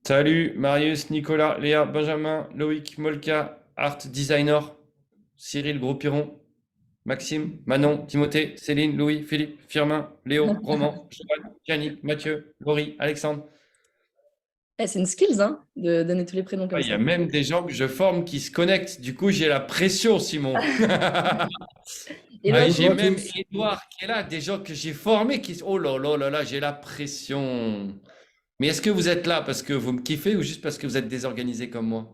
Salut Marius, Nicolas, Léa, Benjamin, Loïc, Molka, Art Designer, Cyril Gros-Piron, Maxime, Manon, Timothée, Céline, Louis, Philippe, Firmin, Léo, Roman, Joël, Yannick, Mathieu, Laurie, Alexandre. C'est une skills, hein, de donner tous les prénoms Ah, comme il y a ça. même des gens que je forme qui se connectent. Du coup, j'ai la pression, Simon. Hello Ah, à et j'ai tous. Bonjour à même tous. Edouard qui est là, des gens que j'ai formés qui. Oh là là là là, j'ai la pression. Mais est-ce que vous êtes là parce que vous me kiffez ou juste parce que vous êtes désorganisés comme moi?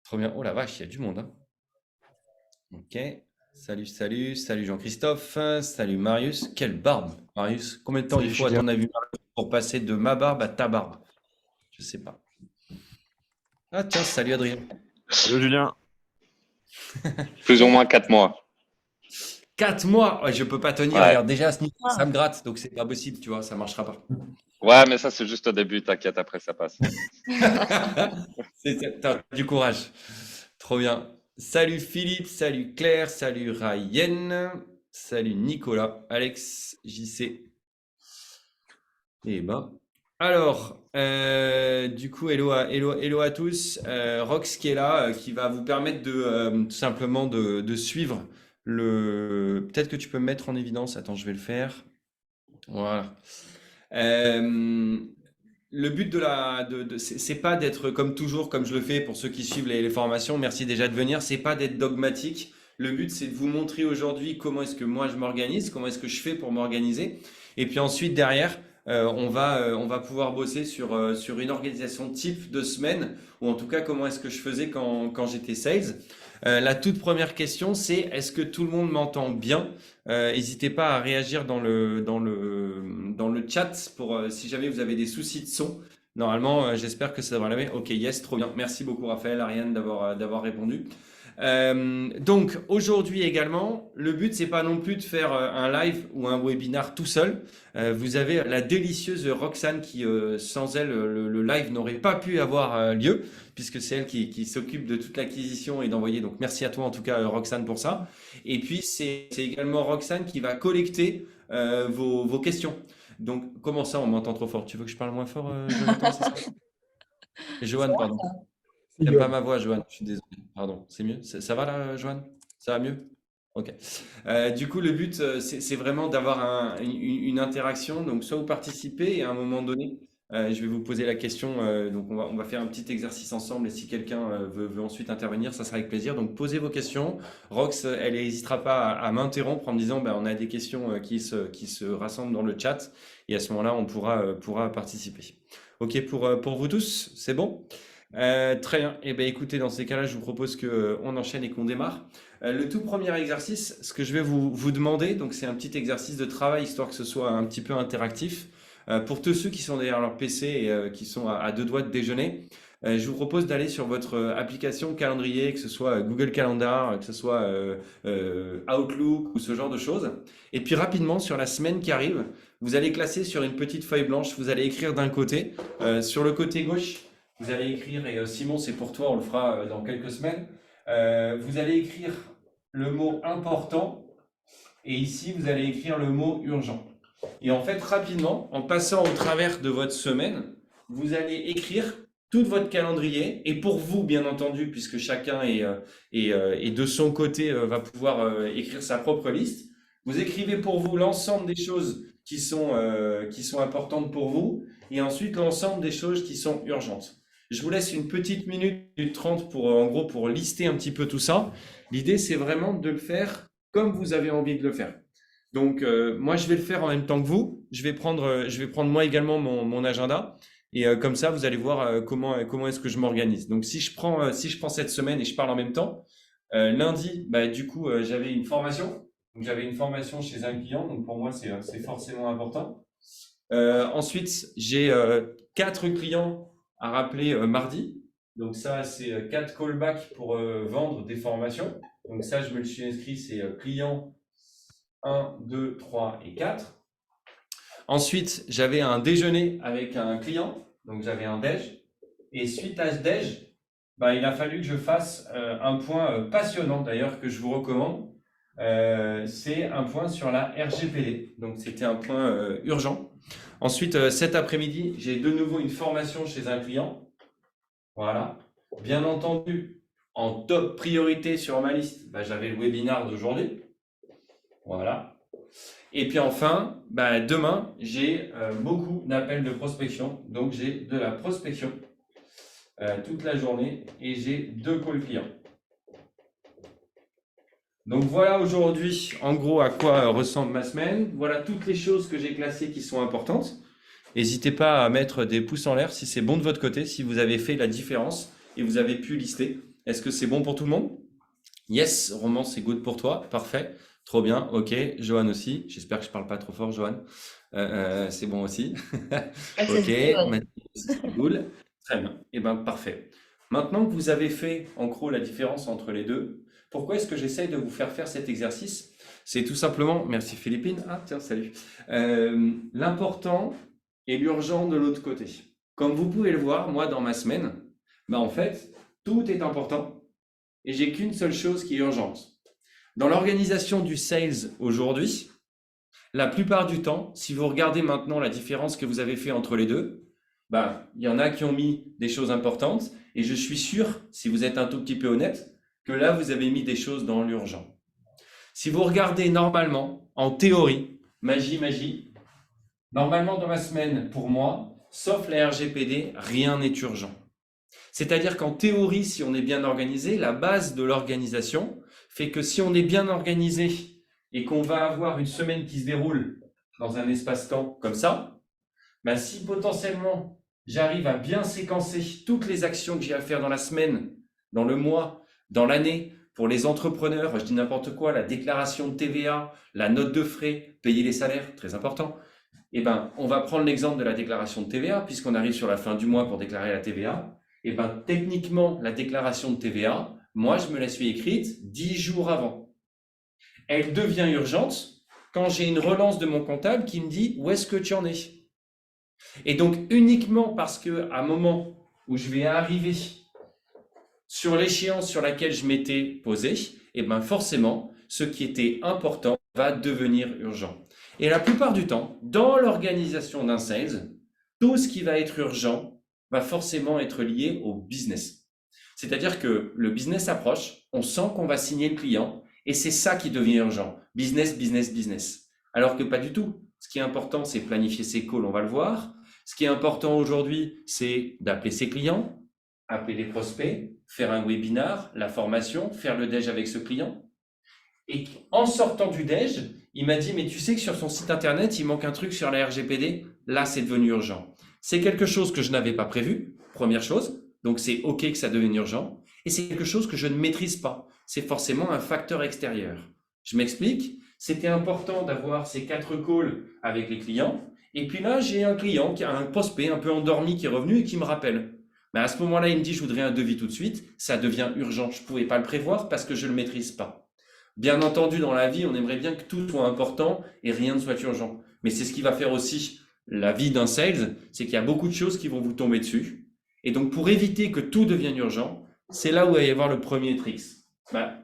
Trop bien. Oh la vache, il y a du monde, hein. Ok. Salut, salut, salut Jean-Christophe, salut Marius. Quelle barbe, Marius. Combien de temps il Salut faut à Julien. ton avis Marius, pour passer de ma barbe à ta barbe? Je sais pas. Ah tiens, salut Adrien. Hello Julien. Plus ou moins 4 mois. 4 mois. Ouais, je peux pas tenir. Ouais. Regarde, déjà à ce niveau, ça Ah, me gratte, donc c'est pas possible, tu vois, ça marchera pas. Ouais, mais ça, c'est juste au début, t'inquiète, après, ça passe. T'as du courage. Trop bien. Salut Philippe, salut Claire, salut Ryan, salut Nicolas, Alex, JC. Eh ben. Alors, du coup, hello à tous. Rox qui est là, qui va vous permettre de tout simplement de suivre le. Peut-être que tu peux me mettre en évidence. Attends, je vais le faire. Voilà. Euh, le but c'est pas d'être comme toujours, comme je le fais pour ceux qui suivent les formations. Merci déjà de venir. C'est pas d'être dogmatique. Le but, c'est de vous montrer aujourd'hui comment est-ce que moi je m'organise, comment est-ce que je fais pour m'organiser. Et puis ensuite, derrière, on va pouvoir bosser sur une organisation type de semaine, ou en tout cas, comment est-ce que je faisais quand j'étais sales. La toute première question, c'est est-ce que tout le monde m'entend bien? N'hésitez pas à réagir dans le chat pour si jamais vous avez des soucis de son. Normalement, j'espère que ça devrait aller. Ok, yes, trop bien. Merci beaucoup, Raphaël, Ariane, d'avoir répondu. Donc aujourd'hui également, le but c'est pas non plus de faire un live ou un webinar tout seul. Vous avez la délicieuse Roxane qui, sans elle, le live n'aurait pas pu avoir lieu, puisque c'est elle qui s'occupe de toute l'acquisition et d'envoyer. Donc merci à toi en tout cas, Roxane, pour ça. Et puis c'est également Roxane qui va collecter vos questions. Donc comment ça, on m'entend trop fort? Tu veux que je parle moins fort, Jonathan, c'est ça? c'est Johan, vrai, pardon. ça. C'est T'aimes pas Johan. ma voix, Johan? Je suis désolé. Pardon. C'est mieux? Ça va là, Johan? Ça va mieux? Ok. Du coup, le but, c'est vraiment d'avoir une interaction. Donc, soit vous participez et à un moment donné, je vais vous poser la question. Donc, on va faire un petit exercice ensemble. Et si quelqu'un veut ensuite intervenir, ça sera avec plaisir. Donc, posez vos questions. Rox, elle n'hésitera pas à m'interrompre en me disant, ben, on a des questions qui se rassemblent dans le chat. Et à ce moment-là, on pourra participer. Ok pour vous tous? C'est bon? Très bien. Eh bien, écoutez, dans ces cas-là, je vous propose qu'on enchaîne et qu'on démarre. Le tout premier exercice, ce que je vais vous demander, donc c'est un petit exercice de travail, histoire que ce soit un petit peu interactif. Pour tous ceux qui sont derrière leur PC et qui sont à deux doigts de déjeuner, je vous propose d'aller sur votre application calendrier, que ce soit Google Calendar, que ce soit Outlook ou ce genre de choses. Et puis rapidement, sur la semaine qui arrive, vous allez classer sur une petite feuille blanche, vous allez écrire d'un côté. Sur le côté gauche, vous allez écrire, et Simon, c'est pour toi, on le fera dans quelques semaines. Vous allez écrire le mot important et ici, vous allez écrire le mot urgent. Et en fait, rapidement, en passant au travers de votre semaine, vous allez écrire tout votre calendrier et pour vous, bien entendu, puisque chacun est de son côté va pouvoir écrire sa propre liste, vous écrivez pour vous l'ensemble des choses qui sont importantes pour vous et ensuite l'ensemble des choses qui sont urgentes. Je vous laisse une petite minute 30 en gros, pour lister un petit peu tout ça. L'idée, c'est vraiment de le faire comme vous avez envie de le faire. Donc, moi, je vais le faire en même temps que vous. Je vais prendre moi également mon agenda. Et comme ça, vous allez voir comment est-ce que je m'organise. Donc, si je prends cette semaine et je parle en même temps, lundi, bah, du coup, j'avais une formation. Donc, j'avais une formation chez un client. Donc, pour moi, c'est forcément important. Ensuite, j'ai 4 clients à rappeler mardi. Donc ça, c'est 4 callbacks pour vendre des formations. Donc ça, je me le suis inscrit, c'est client 1, 2, 3 et 4. Ensuite, j'avais un déjeuner avec un client. Donc j'avais un déj. Et suite à ce déj, bah, il a fallu que je fasse un point passionnant d'ailleurs que je vous recommande. C'est un point sur la RGPD. Donc c'était un point urgent. Ensuite, cet après-midi, j'ai de nouveau une formation chez un client. Voilà. Bien entendu, en top priorité sur ma liste, j'avais le webinar d'aujourd'hui. Voilà. Et puis enfin, demain, j'ai beaucoup d'appels de prospection. Donc, j'ai de la prospection toute la journée et j'ai 2 calls clients. Donc, voilà aujourd'hui, en gros, à quoi ressemble ma semaine. Voilà toutes les choses que j'ai classées qui sont importantes. N'hésitez pas à mettre des pouces en l'air si c'est bon de votre côté, si vous avez fait la différence et vous avez pu lister. Est-ce que c'est bon pour tout le monde? Yes, Roman, c'est good pour toi. Parfait. Trop bien. Ok. Johan aussi. J'espère que je parle pas trop fort, Johan. C'est bon aussi. Ok. Mathieu aussi, c'est cool. Très bien. Eh ben, parfait. Maintenant que vous avez fait en gros la différence entre les deux, pourquoi est-ce que j'essaye de vous faire cet exercice? C'est tout simplement, merci Philippine. Ah, tiens, salut. L'important et l'urgent de l'autre côté. Comme vous pouvez le voir, moi, dans ma semaine, en fait, tout est important et j'ai qu'une seule chose qui est urgente. Dans l'organisation du sales aujourd'hui, la plupart du temps, si vous regardez maintenant la différence que vous avez fait entre les deux, il y en a qui ont mis des choses importantes et je suis sûr, si vous êtes un tout petit peu honnête, que là, vous avez mis des choses dans l'urgent. Si vous regardez normalement, en théorie, magie, normalement dans ma semaine, pour moi, sauf la RGPD, rien n'est urgent. C'est-à-dire qu'en théorie, si on est bien organisé, la base de l'organisation fait que si on est bien organisé et qu'on va avoir une semaine qui se déroule dans un espace-temps comme ça, si potentiellement j'arrive à bien séquencer toutes les actions que j'ai à faire dans la semaine, dans le mois, dans l'année, pour les entrepreneurs, je dis n'importe quoi, la déclaration de TVA, la note de frais, payer les salaires, très important. On va prendre l'exemple de la déclaration de TVA, puisqu'on arrive sur la fin du mois pour déclarer la TVA. Techniquement, la déclaration de TVA, moi, je me la suis écrite 10 jours avant. Elle devient urgente quand j'ai une relance de mon comptable qui me dit où est-ce que tu en es. Et donc, uniquement parce qu'à un moment où je vais arriver sur l'échéance sur laquelle je m'étais posé, forcément, ce qui était important va devenir urgent. Et la plupart du temps, dans l'organisation d'un sales, tout ce qui va être urgent va forcément être lié au business. C'est-à-dire que le business approche, on sent qu'on va signer le client et c'est ça qui devient urgent. Business. Alors que pas du tout. Ce qui est important, c'est planifier ses calls, on va le voir. Ce qui est important aujourd'hui, c'est d'appeler ses clients, appeler les prospects, faire un webinar, la formation, faire le déj avec ce client. Et en sortant du déj, il m'a dit, mais tu sais que sur son site internet, il manque un truc sur la RGPD. Là, c'est devenu urgent. C'est quelque chose que je n'avais pas prévu, première chose. Donc, c'est OK que ça devienne urgent. Et c'est quelque chose que je ne maîtrise pas. C'est forcément un facteur extérieur. Je m'explique. C'était important d'avoir ces 4 calls avec les clients. Et puis là, j'ai un client, un prospect un peu endormi qui est revenu et qui me rappelle. À ce moment-là, il me dit, je voudrais un devis tout de suite. Ça devient urgent. Je ne pouvais pas le prévoir parce que je ne le maîtrise pas. Bien entendu, dans la vie, on aimerait bien que tout soit important et rien ne soit urgent. Mais c'est ce qui va faire aussi la vie d'un sales, c'est qu'il y a beaucoup de choses qui vont vous tomber dessus. Et donc, pour éviter que tout devienne urgent, c'est là où il va y avoir le premier trick.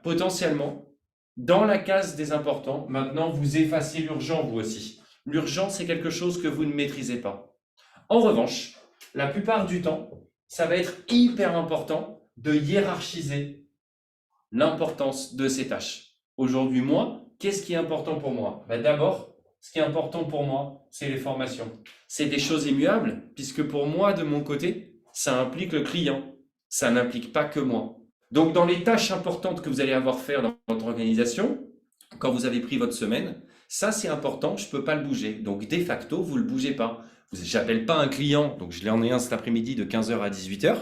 Potentiellement, dans la case des importants, maintenant, vous effacez l'urgent, vous aussi. L'urgent, c'est quelque chose que vous ne maîtrisez pas. En revanche, la plupart du temps, ça va être hyper important de hiérarchiser l'importance de ces tâches. Aujourd'hui, moi, qu'est-ce qui est important pour moi? D'abord, ce qui est important pour moi, c'est les formations. C'est des choses immuables, puisque pour moi, de mon côté, ça implique le client. Ça n'implique pas que moi. Donc, dans les tâches importantes que vous allez avoir à faire dans votre organisation, quand vous avez pris votre semaine, ça, c'est important, je ne peux pas le bouger. Donc, de facto, vous ne le bougez pas. J'appelle pas un client, donc je l'en ai un cet après-midi de 15h à 18h.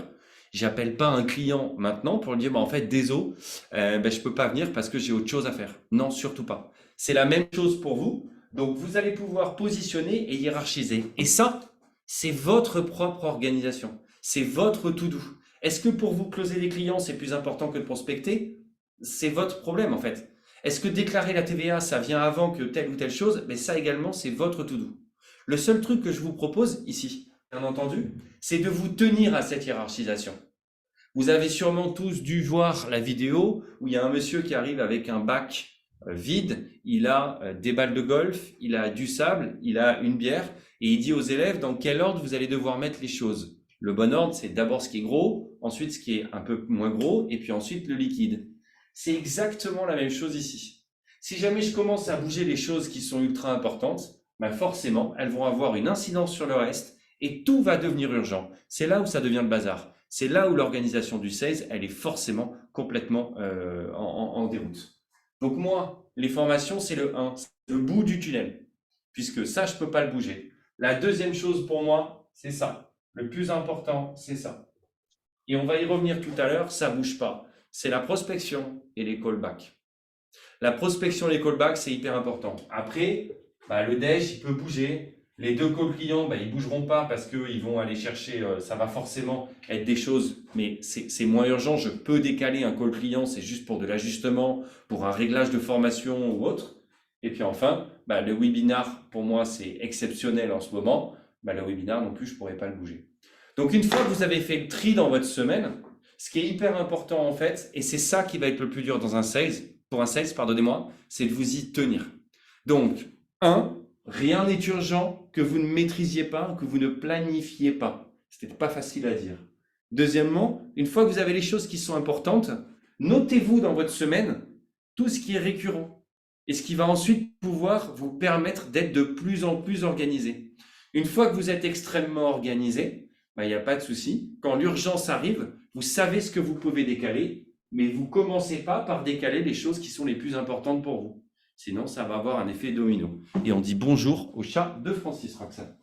J'appelle pas un client maintenant pour lui dire, en fait, désolé, je peux pas venir parce que j'ai autre chose à faire. Non, surtout pas. C'est la même chose pour vous. Donc, vous allez pouvoir positionner et hiérarchiser. Et ça, c'est votre propre organisation. C'est votre to-do. Est-ce que pour vous, closer des clients, c'est plus important que de prospecter? C'est votre problème, en fait. Est-ce que déclarer la TVA, ça vient avant que telle ou telle chose? Mais ça également, c'est votre to-do. Le seul truc que je vous propose ici, bien entendu, c'est de vous tenir à cette hiérarchisation. Vous avez sûrement tous dû voir la vidéo où il y a un monsieur qui arrive avec un bac vide, il a des balles de golf, il a du sable, il a une bière, et il dit aux élèves dans quel ordre vous allez devoir mettre les choses. Le bon ordre, c'est d'abord ce qui est gros, ensuite ce qui est un peu moins gros, et puis ensuite le liquide. C'est exactement la même chose ici. Si jamais je commence à bouger les choses qui sont ultra importantes, ben forcément, elles vont avoir une incidence sur le reste, et tout va devenir urgent. C'est là où ça devient le bazar. C'est là où l'organisation du sales, elle est forcément complètement en déroute. Donc moi, les formations, c'est le 1, c'est le bout du tunnel, puisque ça, je ne peux pas le bouger. La deuxième chose pour moi, c'est ça. Le plus important, c'est ça. Et on va y revenir tout à l'heure, ça ne bouge pas. C'est la prospection et les callbacks. La prospection et les callbacks, c'est hyper important. Après, le déj, il peut bouger. Les deux calls clients, ils ne bougeront pas parce qu'ils vont aller chercher, ça va forcément être des choses, mais c'est moins urgent. Je peux décaler un call client, c'est juste pour de l'ajustement, pour un réglage de formation ou autre. Et puis enfin, le webinar, pour moi, c'est exceptionnel en ce moment. Le webinar non plus, je ne pourrais pas le bouger. Donc une fois que vous avez fait le tri dans votre semaine, ce qui est hyper important en fait, et c'est ça qui va être le plus dur dans un sales, pour un sales, pardonnez-moi, c'est de vous y tenir. Donc, 1, rien n'est urgent que vous ne maîtrisiez pas, que vous ne planifiez pas. C'était pas facile à dire. Deuxièmement, une fois que vous avez les choses qui sont importantes, notez-vous dans votre semaine tout ce qui est récurrent et ce qui va ensuite pouvoir vous permettre d'être de plus en plus organisé. Une fois que vous êtes extrêmement organisé, il n'y a pas de souci. Quand l'urgence arrive, vous savez ce que vous pouvez décaler, mais vous ne commencez pas par décaler les choses qui sont les plus importantes pour vous. Sinon, ça va avoir un effet domino. Et on dit bonjour au chat de Francis, Roxane.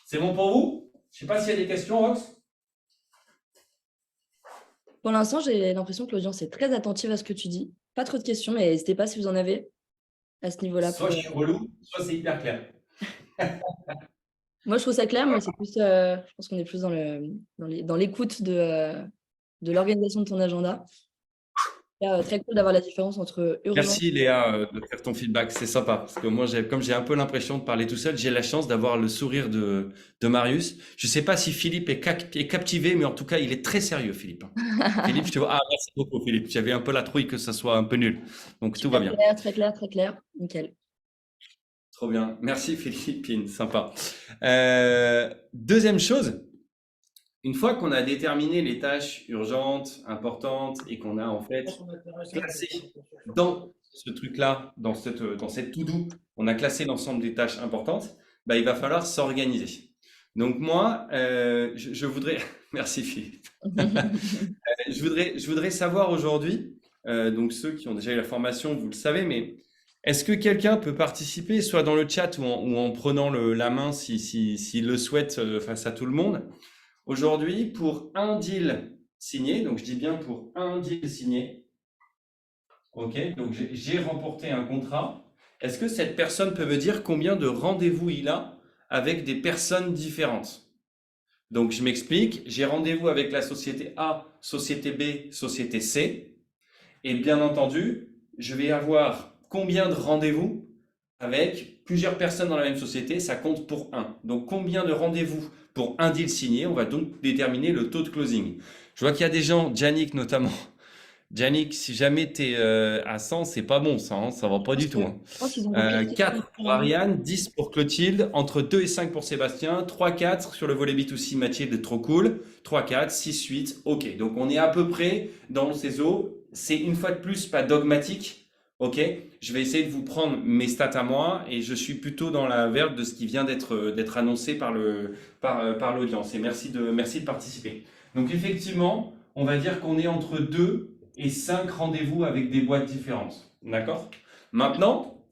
C'est bon pour vous? Je ne sais pas s'il y a des questions, Rox. Pour l'instant, j'ai l'impression que l'audience est très attentive à ce que tu dis. Pas trop de questions, mais n'hésitez pas si vous en avez à ce niveau-là. Soit je suis relou, soit c'est hyper clair. Moi, je trouve ça clair. Moi, c'est plus, je pense qu'on est plus dans l'écoute de l'organisation de ton agenda. Très cool d'avoir la différence entre urgent. Merci Léa de faire ton feedback, c'est sympa. Parce que moi, comme j'ai un peu l'impression de parler tout seul, j'ai la chance d'avoir le sourire de Marius. Je ne sais pas si Philippe est captivé, mais en tout cas, il est très sérieux, Philippe. Philippe, je te vois. Ah, merci beaucoup, Philippe. J'avais un peu la trouille que ça soit un peu nul. Donc, tout va bien. Très clair, très clair. Nickel. Trop bien. Merci, Philippine. Sympa. Deuxième chose. Une fois qu'on a déterminé les tâches urgentes, importantes et qu'on a en fait classé dans ce truc-là, dans cette to-do, on a classé l'ensemble des tâches importantes, il va falloir s'organiser. Donc moi, je voudrais… Merci Philippe. Je voudrais savoir aujourd'hui, donc ceux qui ont déjà eu la formation, vous le savez, mais est-ce que quelqu'un peut participer, soit dans le chat ou en prenant la main s'il le souhaite face à tout le monde? Aujourd'hui, pour un deal signé, donc je dis bien pour un deal signé, ok, donc j'ai remporté un contrat. Est-ce que cette personne peut me dire combien de rendez-vous il a avec des personnes différentes? Donc je m'explique, j'ai rendez-vous avec la société A, société B, société C, et bien entendu, je vais avoir combien de rendez-vous avec plusieurs personnes dans la même société, ça compte pour un. Donc combien de rendez-vous pour un deal signé, on va donc déterminer le taux de closing. Je vois qu'il y a des gens, Yannick notamment. Yannick, si jamais tu es à 100, c'est pas bon ça, hein, ça va pas du tout. Hein. 4 pour Ariane, 10 pour Clotilde, entre 2 et 5 pour Sébastien, 3-4 sur le volet B2C, Mathilde, trop cool, 3-4, 6-8, ok. Donc on est à peu près dans ces eaux, c'est une fois de plus pas dogmatique. Ok, je vais essayer de vous prendre mes stats à moi et je suis plutôt dans la verbe de ce qui vient d'être annoncé par l'audience. Et merci de participer. Donc effectivement, on va dire qu'on est entre 2 et 5 rendez-vous avec des boîtes différentes. D'accord? Maintenant,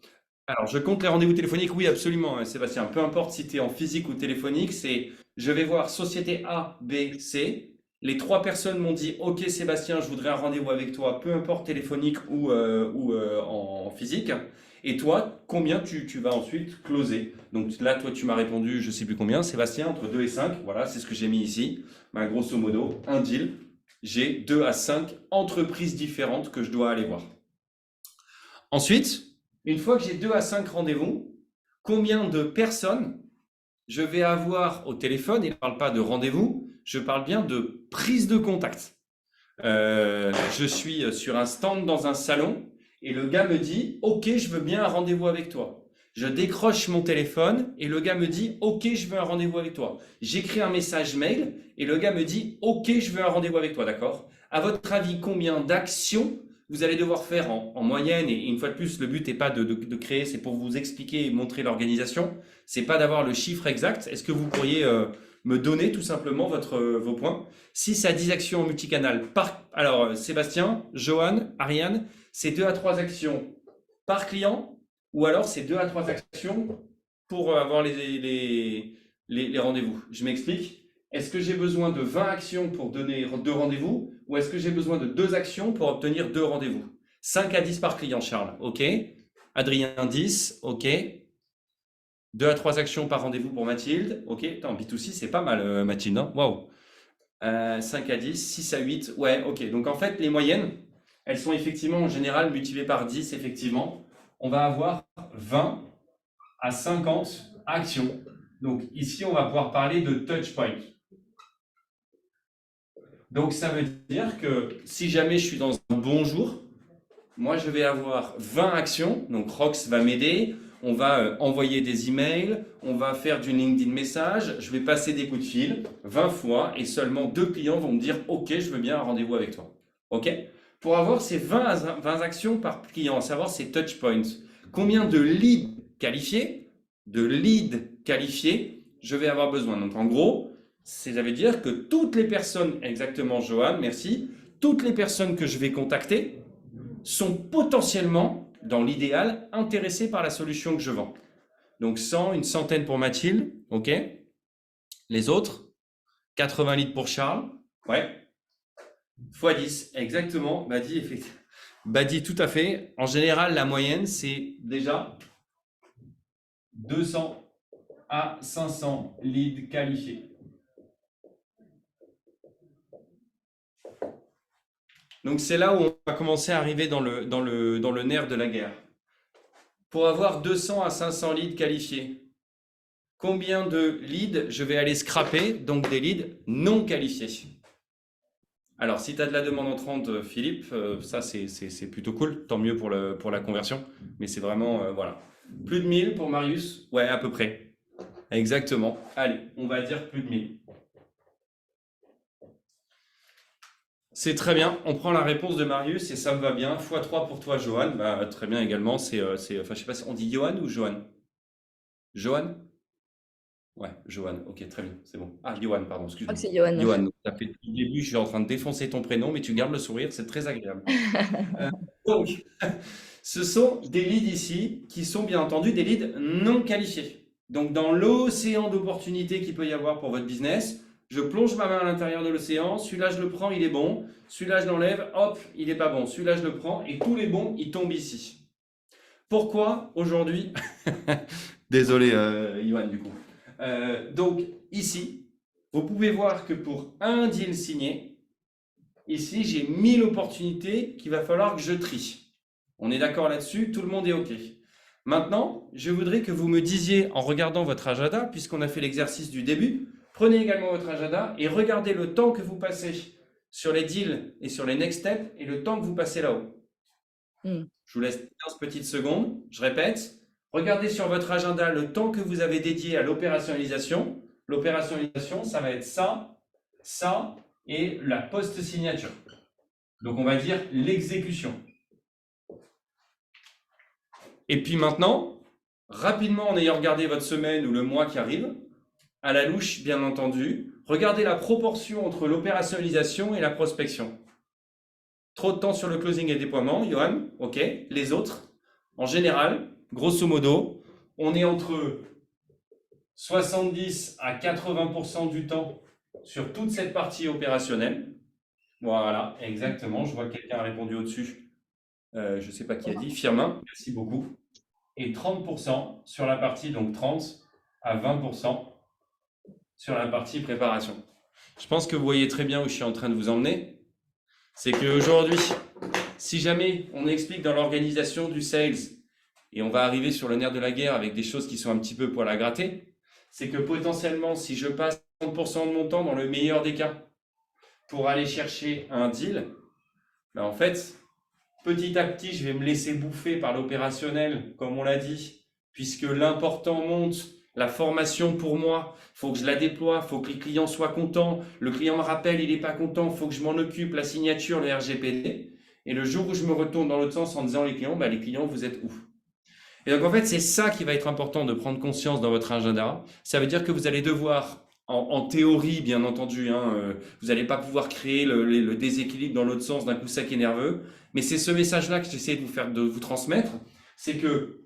alors je compte les rendez-vous téléphoniques. Oui, absolument, Sébastien. Peu importe si tu es en physique ou téléphonique, c'est je vais voir société A, B, C. Les 3 personnes m'ont dit « Ok Sébastien, je voudrais un rendez-vous avec toi, peu importe téléphonique ou en physique. » Et toi, combien tu vas ensuite closer? Donc là, toi, tu m'as répondu, je ne sais plus combien. Sébastien, entre 2 et 5. Voilà, c'est ce que j'ai mis ici. Grosso modo, un deal. J'ai 2 à 5 entreprises différentes que je dois aller voir. Ensuite, une fois que j'ai 2 à 5 rendez-vous, combien de personnes je vais avoir au téléphone? Et je ne parle pas de rendez-vous. Je parle bien de prise de contact. Je suis sur un stand dans un salon et le gars me dit, OK, je veux bien un rendez-vous avec toi. Je décroche mon téléphone et le gars me dit, OK, je veux un rendez-vous avec toi. J'écris un message mail et le gars me dit, OK, je veux un rendez-vous avec toi, d'accord? À votre avis, combien d'actions vous allez devoir faire en moyenne? Et une fois de plus, le but n'est pas de créer, c'est pour vous expliquer et montrer l'organisation. C'est pas d'avoir le chiffre exact. Est-ce que vous pourriez me donner tout simplement vos points? 6 à 10 actions en multicanal. Alors, Sébastien, Johan, Ariane, c'est 2 à 3 actions par client ou alors c'est 2 à 3 actions pour avoir les rendez-vous. Je m'explique. Est-ce que j'ai besoin de 20 actions pour donner 2 rendez-vous ou est-ce que j'ai besoin de 2 actions pour obtenir 2 rendez-vous? 5 à 10 par client, Charles. OK. Adrien, 10. OK. 2 à 3 actions par rendez-vous pour Mathilde. OK. Attends, B2C, c'est pas mal, Mathilde. Hein, waouh. 5 à 10, 6 à 8. Ouais, OK. Donc, en fait, les moyennes, elles sont effectivement en général multipliées par 10, effectivement. On va avoir 20 à 50 actions. Donc, ici, on va pouvoir parler de touch point. Donc, ça veut dire que si jamais je suis dans un bon jour, moi, je vais avoir 20 actions. Donc, Rox va m'aider. On va envoyer des emails. On va faire du LinkedIn message. Je vais passer des coups de fil 20 fois et seulement 2 clients vont me dire « OK, je veux bien un rendez-vous avec toi. » OK? Pour avoir ces 20 actions par client, à savoir ces touch points, combien de leads qualifiés, je vais avoir besoin? Donc, en gros, ça veut dire que toutes les personnes, exactement Johan, merci, toutes les personnes que je vais contacter sont potentiellement, dans l'idéal, intéressées par la solution que je vends. Donc 100, une centaine pour Mathilde, OK. Les autres, 80 litres pour Charles, ouais. X 10, exactement, Badi, effectivement. Badi, tout à fait. En général, la moyenne, c'est déjà 200 à 500 leads qualifiés. Donc, c'est là où on va commencer à arriver dans le nerf de la guerre. Pour avoir 200 à 500 leads qualifiés, combien de leads je vais aller scraper, donc des leads non qualifiés? Alors, si tu as de la demande entrante, Philippe, ça c'est plutôt cool, tant mieux pour la conversion, mais c'est vraiment, voilà. Plus de 1000 pour Marius? Ouais, à peu près. Exactement. Allez, on va dire plus de 1000. C'est très bien, on prend la réponse de Marius et ça me va bien. x3 pour toi, Johan. Bah, très bien également. Enfin, je sais pas si on dit Johan ou Johan? Johan? Ouais, Johan. Ok, très bien, c'est bon. Ah, Johan, pardon, Je crois que excuse-moi. c'est Johan. Johan, ça fait depuis le début, je suis en train de défoncer ton prénom, mais tu gardes le sourire, c'est très agréable. Donc, ce sont des leads ici qui sont bien entendu des leads non qualifiés. Donc, dans l'océan d'opportunités qu'il peut y avoir pour votre business, je plonge ma main à l'intérieur de l'océan, celui-là je le prends, il est bon, celui-là je l'enlève, hop, il n'est pas bon, celui-là je le prends et tous les bons, ils tombent ici. Pourquoi aujourd'hui, désolé Yoann du coup, donc ici, vous pouvez voir que pour un deal signé, ici j'ai 1000 opportunités qu'il va falloir que je trie. On est d'accord là-dessus, tout le monde est OK. Maintenant, je voudrais que vous me disiez en regardant votre agenda, puisqu'on a fait l'exercice du début, prenez également votre agenda et regardez le temps que vous passez sur les deals et sur les next steps et le temps que vous passez là-haut. Je vous laisse 15 petites secondes. Je répète, regardez sur votre agenda le temps que vous avez dédié à l'opérationnalisation. L'opérationnalisation, ça va être ça, ça et la post-signature. Donc, on va dire l'exécution. Et puis maintenant, rapidement, en ayant regardé votre semaine ou le mois qui arrive, à la louche, bien entendu, regardez la proportion entre l'opérationnalisation et la prospection. Trop de temps sur le closing et déploiement, Johan, ok. Les autres, en général, grosso modo, on est entre 70 à 80% du temps sur toute cette partie opérationnelle. Voilà, exactement. Je vois que quelqu'un a répondu au-dessus. Je ne sais pas qui a dit. Firmin, merci beaucoup. Et 30% sur la partie, donc 30 à 20% sur la partie préparation. Je pense que vous voyez très bien où je suis en train de vous emmener. C'est qu'aujourd'hui, si jamais on explique dans l'organisation du sales, et on va arriver sur le nerf de la guerre avec des choses qui sont un petit peu poil à gratter, c'est que potentiellement, si je passe 30% de mon temps, dans le meilleur des cas, pour aller chercher un deal, ben en fait, petit à petit, je vais me laisser bouffer par l'opérationnel, comme on l'a dit, puisque l'important monte. La formation pour moi, il faut que je la déploie, il faut que les clients soient contents. Le client me rappelle, il n'est pas content, il faut que je m'en occupe, la signature, le RGPD. Et le jour où je me retourne dans l'autre sens en disant les clients, vous êtes où? Et donc en fait, c'est ça qui va être important de prendre conscience dans votre agenda. Ça veut dire que vous allez devoir, en théorie bien entendu, vous n'allez pas pouvoir créer le déséquilibre dans l'autre sens d'un coup sec et nerveux. Mais c'est ce message-là que j'essaie de vous transmettre. C'est que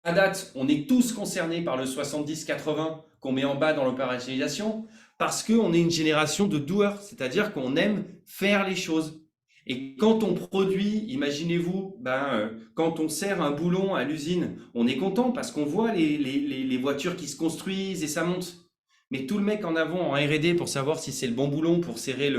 à date, on est tous concernés par le 70-80 qu'on met en bas dans l'opérationnalisation parce qu'on est une génération de doueurs, c'est-à-dire qu'on aime faire les choses. Et quand on produit, imaginez-vous, quand on sert un boulon à l'usine, on est content parce qu'on voit les voitures qui se construisent et ça monte. Mais tout le mec en avant en R&D pour savoir si c'est le bon boulon pour serrer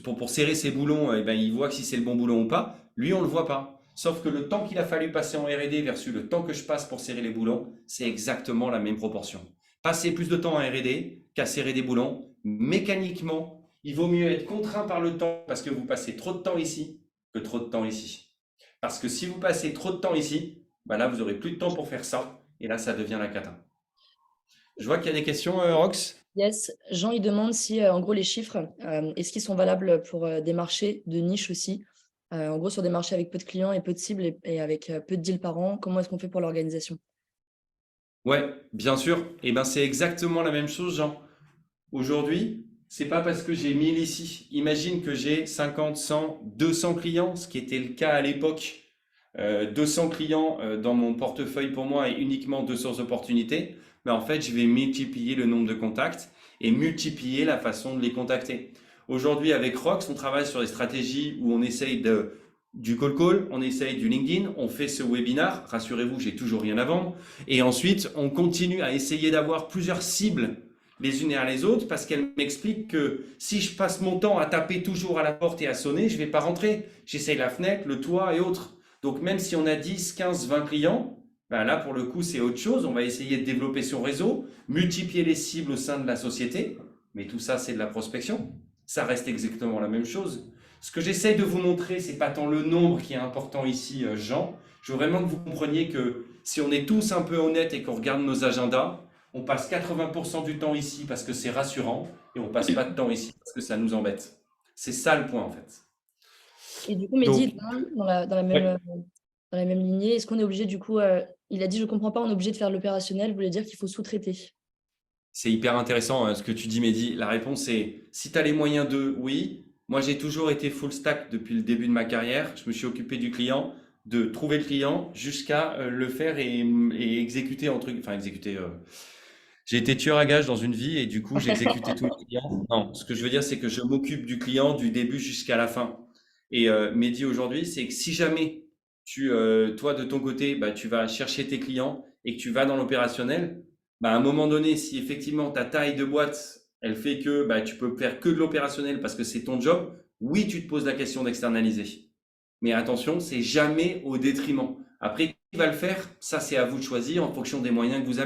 pour serrer ses boulons, il voit que si c'est le bon boulon ou pas. Lui, on le voit pas. Sauf que le temps qu'il a fallu passer en R&D versus le temps que je passe pour serrer les boulons, c'est exactement la même proportion. Passer plus de temps en R&D qu'à serrer des boulons, mécaniquement, il vaut mieux être contraint par le temps parce que vous passez trop de temps ici que trop de temps ici. Parce que si vous passez trop de temps ici, là, vous aurez plus de temps pour faire ça. Et là, ça devient la cata. Je vois qu'il y a des questions, Rox. Yes, Jean, il demande si, en gros, les chiffres, est-ce qu'ils sont valables pour des marchés de niche aussi? En gros, sur des marchés avec peu de clients et peu de cibles et avec peu de deals par an, comment est-ce qu'on fait pour l'organisation? Ouais, bien sûr. Et c'est exactement la même chose, Jean. Aujourd'hui, c'est pas parce que j'ai 1000 ici. Imagine que j'ai 50, 100, 200 clients, ce qui était le cas à l'époque. 200 clients dans mon portefeuille pour moi et uniquement 200 opportunités. Mais en fait, je vais multiplier le nombre de contacts et multiplier la façon de les contacter. Aujourd'hui, avec Rox, on travaille sur des stratégies où on essaye du call, on essaye du LinkedIn, on fait ce webinar. Rassurez-vous, j'ai toujours rien à vendre. Et ensuite, on continue à essayer d'avoir plusieurs cibles les unes derrière les autres parce qu'elle m'explique que si je passe mon temps à taper toujours à la porte et à sonner, je ne vais pas rentrer. J'essaye la fenêtre, le toit et autres. Donc même si on a 10, 15, 20 clients, là pour le coup c'est autre chose. On va essayer de développer son réseau, multiplier les cibles au sein de la société. Mais tout ça c'est de la prospection. Ça reste exactement la même chose. Ce que j'essaye de vous montrer, c'est pas tant le nombre qui est important ici, Jean. Je veux vraiment que vous compreniez que si on est tous un peu honnêtes et qu'on regarde nos agendas, on passe 80% du temps ici parce que c'est rassurant et on passe pas de temps ici parce que ça nous embête. C'est ça le point en fait. Et du coup, Mehdi, Donc, dans la même, dans la même lignée, est-ce qu'on est obligé, du coup, il a dit, je ne comprends pas, on est obligé de faire l'opérationnel, vous voulez dire qu'il faut sous-traiter? c'est hyper intéressant ce que tu dis, Mehdi. La réponse est si tu as les moyens de, oui. Moi, j'ai toujours été full stack depuis le début de ma carrière. Je me suis occupé du client, de trouver le client jusqu'à le faire et exécuter en truc. Enfin, exécuter. J'ai été tueur à gages dans une vie et du coup, j'ai exécuté tous les clients. Non, ce que je veux dire, c'est que je m'occupe du client du début jusqu'à la fin. Et Mehdi, aujourd'hui, c'est que si jamais toi, de ton côté, tu vas chercher tes clients et que tu vas dans l'opérationnel, à un moment donné, si effectivement ta taille de boîte, elle fait que tu peux faire que de l'opérationnel parce que c'est ton job, oui, tu te poses la question d'externaliser. Mais attention, c'est jamais au détriment. Après, qui va le faire? Ça, c'est à vous de choisir en fonction des moyens que vous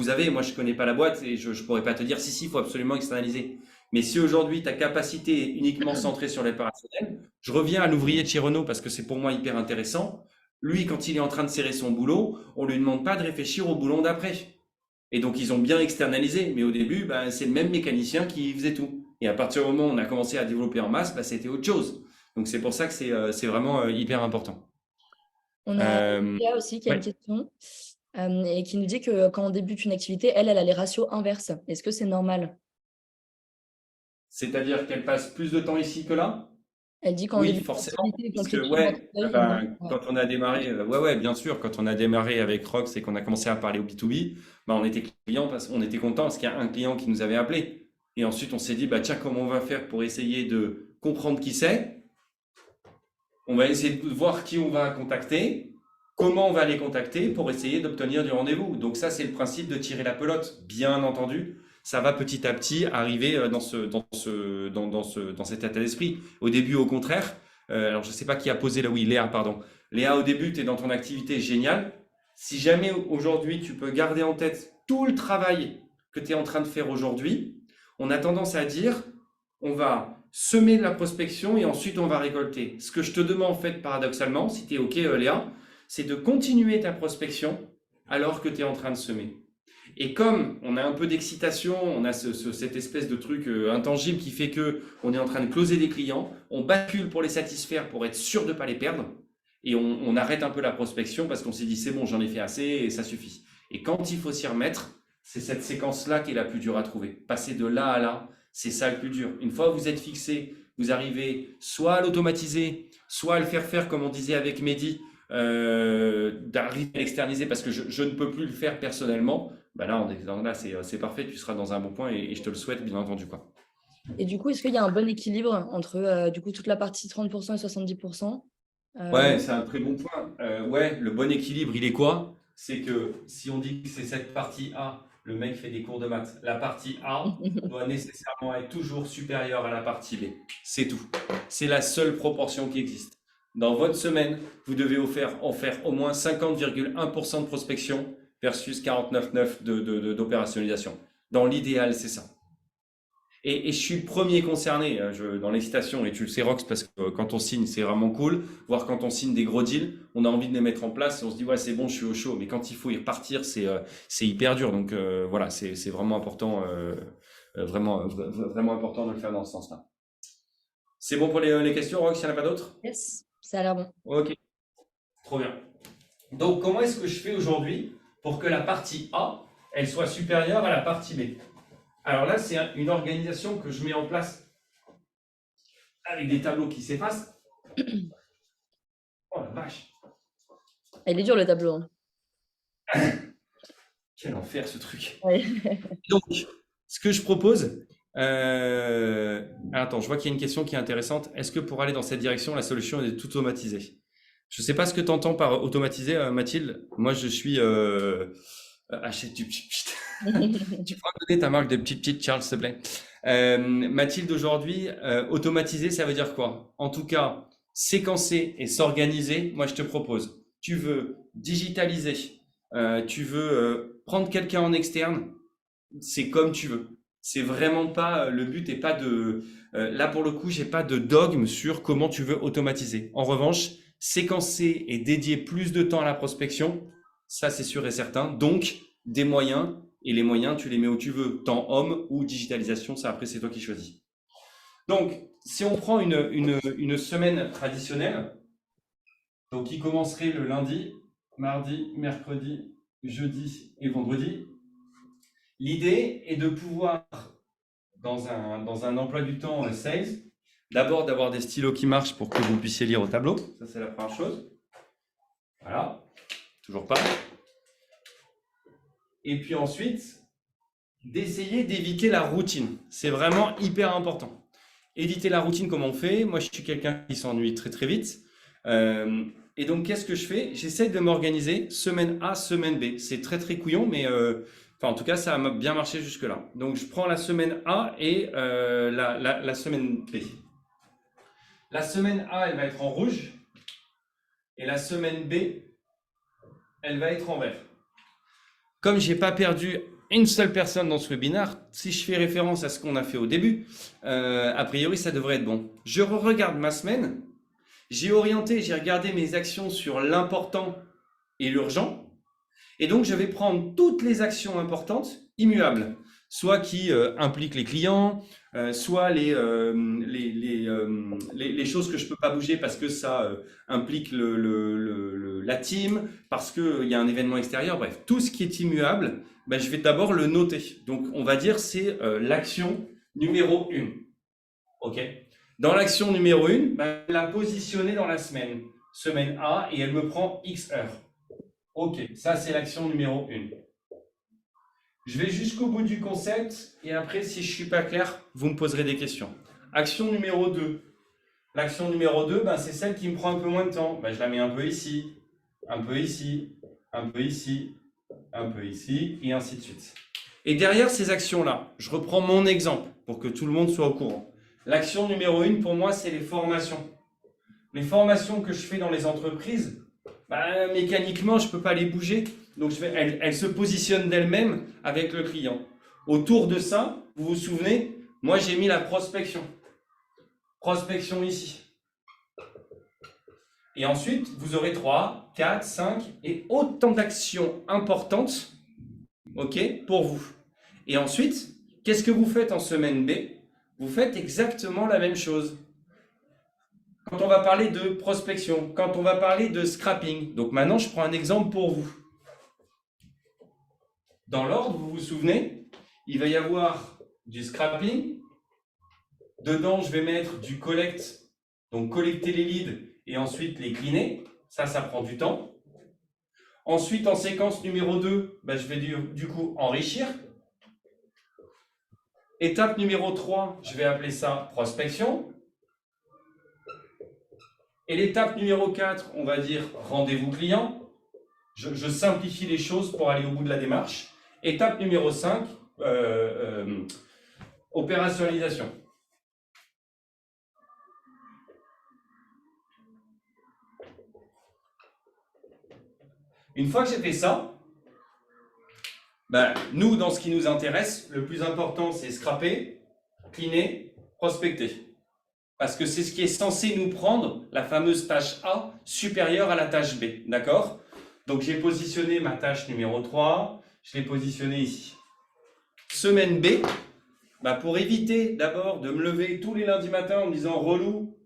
avez. Moi, je connais pas la boîte et je pourrais pas te dire si, il faut absolument externaliser. Mais si aujourd'hui ta capacité est uniquement centrée sur l'opérationnel, je reviens à l'ouvrier de chez Renault parce que c'est pour moi hyper intéressant. Lui, quand il est en train de serrer son boulot, on lui demande pas de réfléchir au boulon d'après. Et donc, ils ont bien externalisé. Mais au début, c'est le même mécanicien qui faisait tout. Et à partir du moment où on a commencé à développer en masse, c'était autre chose. Donc, c'est pour ça que c'est vraiment hyper important. On a Euh, Léa aussi qui a une ouais. question et qui nous dit que quand on débute une activité, elle a les ratios inverses. Est-ce que c'est normal? C'est-à-dire qu'elle passe plus de temps ici que là? Elle dit quand on Oui, débute une forcément. activité et qu'on Parce que, clique sur notre feuille, quand on a démarré, ouais, bien sûr, quand on a démarré avec Rox et qu'on a commencé à parler au B2B, on était on était content parce qu'il y a un client qui nous avait appelé. Et ensuite, on s'est dit, tiens, comment on va faire pour essayer de comprendre qui c'est? On va essayer de voir qui on va contacter, comment on va les contacter pour essayer d'obtenir du rendez-vous. Donc ça, c'est le principe de tirer la pelote. Bien entendu, ça va petit à petit arriver dans cet état d'esprit. Au début, au contraire, alors je ne sais pas qui a posé là, oui, Léa, pardon. Léa, au début, tu es dans ton activité géniale. Si jamais aujourd'hui, tu peux garder en tête tout le travail que tu es en train de faire aujourd'hui, on a tendance à dire, on va semer de la prospection et ensuite on va récolter. Ce que je te demande en fait paradoxalement, si tu es OK Léa, c'est de continuer ta prospection alors que tu es en train de semer. Et comme on a un peu d'excitation, on a cette espèce de truc intangible qui fait que on est en train de closer des clients, on bascule pour les satisfaire pour être sûr de ne pas les perdre et on arrête un peu la prospection parce qu'on s'est dit c'est bon, j'en ai fait assez et ça suffit. Et quand il faut s'y remettre, c'est cette séquence-là qui est la plus dure à trouver. Passer de là à là, c'est ça le plus dur. Une fois que vous êtes fixé, vous arrivez soit à l'automatiser, soit à le faire faire comme on disait avec Mehdi, d'arriver à l'externaliser parce que je ne peux plus le faire personnellement. Bah là, c'est parfait, tu seras dans un bon point et je te le souhaite bien entendu, quoi. Et du coup, est-ce qu'il y a un bon équilibre entre du coup, toute la partie 30% et 70%? Ouais, c'est un très bon point. Ouais, le bon équilibre, il est quoi? C'est que si on dit que c'est cette partie A, le mec fait des cours de maths. La partie A doit nécessairement être toujours supérieure à la partie B. C'est tout. C'est la seule proportion qui existe. Dans votre semaine, vous devez en faire au moins 50,1% de prospection versus 49,9% d'opérationnalisation. Dans l'idéal, c'est ça. Et je suis le premier concerné dans l'excitation, et tu le sais, Rox, parce que quand on signe, c'est vraiment cool. Voire quand on signe des gros deals, on a envie de les mettre en place et on se dit, ouais, c'est bon, je suis au chaud. Mais quand il faut y repartir, c'est hyper dur. Donc voilà, c'est vraiment important, vraiment important de le faire dans ce sens-là. C'est bon pour les questions, Rox, il n'y en a pas d'autres? Yes, ça a l'air bon. Ok, trop bien. Donc, comment est-ce que je fais aujourd'hui pour que la partie A, elle soit supérieure à la partie B? Alors là, c'est une organisation que je mets en place avec des tableaux qui s'effacent. Oh la vache! Il est dur le tableau. Hein. Quel enfer ce truc! Ouais. Donc, ce que je propose, attends, je vois qu'il y a une question qui est intéressante. Est-ce que pour aller dans cette direction, la solution est de tout automatiser? Je ne sais pas ce que tu entends par automatiser, Mathilde. Moi, je suis achète du petit. Tu pourras me donner ta marque de petit, Charles, s'il te plaît. Mathilde, aujourd'hui, automatiser, ça veut dire quoi? En tout cas, séquencer et s'organiser, moi, je te propose. Tu veux digitaliser, tu veux prendre quelqu'un en externe, c'est comme tu veux. C'est vraiment pas, le but n'est pas de, là pour le coup, j'ai pas de dogme sur comment tu veux automatiser. En revanche, séquencer et dédier plus de temps à la prospection, ça c'est sûr et certain. Donc, des moyens, et les moyens, tu les mets où tu veux, temps homme ou digitalisation, ça après c'est toi qui choisis. Donc, si on prend une semaine traditionnelle, donc qui commencerait le lundi, mardi, mercredi, jeudi et vendredi, l'idée est de pouvoir, dans un emploi du temps sales, d'abord d'avoir des stylos qui marchent pour que vous puissiez lire au tableau. Ça, c'est la première chose. Voilà. Toujours pas. Et puis ensuite, d'essayer d'éviter la routine. C'est vraiment hyper important. Éviter la routine, comment on fait? Moi, je suis quelqu'un qui s'ennuie très, très vite. Et donc, qu'est-ce que je fais? J'essaie de m'organiser semaine A, semaine B. C'est très, très couillon, mais en tout cas, ça a bien marché jusque-là. Donc, je prends la semaine A et la semaine B. La semaine A, elle va être en rouge. Et la semaine B, elle va être en vert. Comme je n'ai pas perdu une seule personne dans ce webinaire, si je fais référence à ce qu'on a fait au début, a priori, ça devrait être bon. Je regarde ma semaine. J'ai regardé mes actions sur l'important et l'urgent. Et donc, je vais prendre toutes les actions importantes, immuables, soit qui impliquent les clients, soit les choses que je ne peux pas bouger parce que ça implique la team, parce qu'il y a un événement extérieur. Bref, tout ce qui est immuable, ben, je vais d'abord le noter. Donc, on va dire c'est l'action numéro 1. OK? Dans l'action numéro 1, ben, je vais la positionner dans la semaine A, et elle me prend X heures. OK, ça c'est l'action numéro 1. Je vais jusqu'au bout du concept et après, si je ne suis pas clair, vous me poserez des questions. Action numéro 2. L'action numéro 2, ben, c'est celle qui me prend un peu moins de temps. Ben, je la mets un peu ici, un peu ici, un peu ici, un peu ici, et ainsi de suite. Et derrière ces actions-là, je reprends mon exemple pour que tout le monde soit au courant. L'action numéro 1, pour moi, c'est les formations. Les formations que je fais dans les entreprises, ben, mécaniquement, je ne peux pas les bouger. Donc, elles se positionnent d'elles-mêmes avec le client. Autour de ça, vous vous souvenez, moi, j'ai mis la prospection. prospection ici. Et ensuite, vous aurez 3, 4, 5 et autant d'actions importantes, ok, pour vous. Et ensuite, qu'est-ce que vous faites en semaine B? Vous faites exactement la même chose. Quand on va parler de prospection, quand on va parler de scrapping. Donc maintenant, je prends un exemple pour vous. Dans l'ordre, vous vous souvenez, il va y avoir du scrapping. Dedans, je vais mettre du collect, donc collecter les leads et ensuite les cleaner. Ça prend du temps. Ensuite, en séquence numéro 2, je vais du coup enrichir. Étape numéro 3, je vais appeler ça prospection. Et l'étape numéro 4, on va dire rendez-vous client. Je simplifie les choses pour aller au bout de la démarche. Étape numéro 5, opérationnalisation. Une fois que j'ai fait ça, nous, dans ce qui nous intéresse, le plus important, c'est scraper, cleaner, prospecter. Parce que c'est ce qui est censé nous prendre la fameuse tâche A supérieure à la tâche B. D'accord? Donc, j'ai positionné ma tâche numéro 3. Je l'ai positionnée ici. Semaine B, pour éviter d'abord de me lever tous les lundis matins en me disant relou,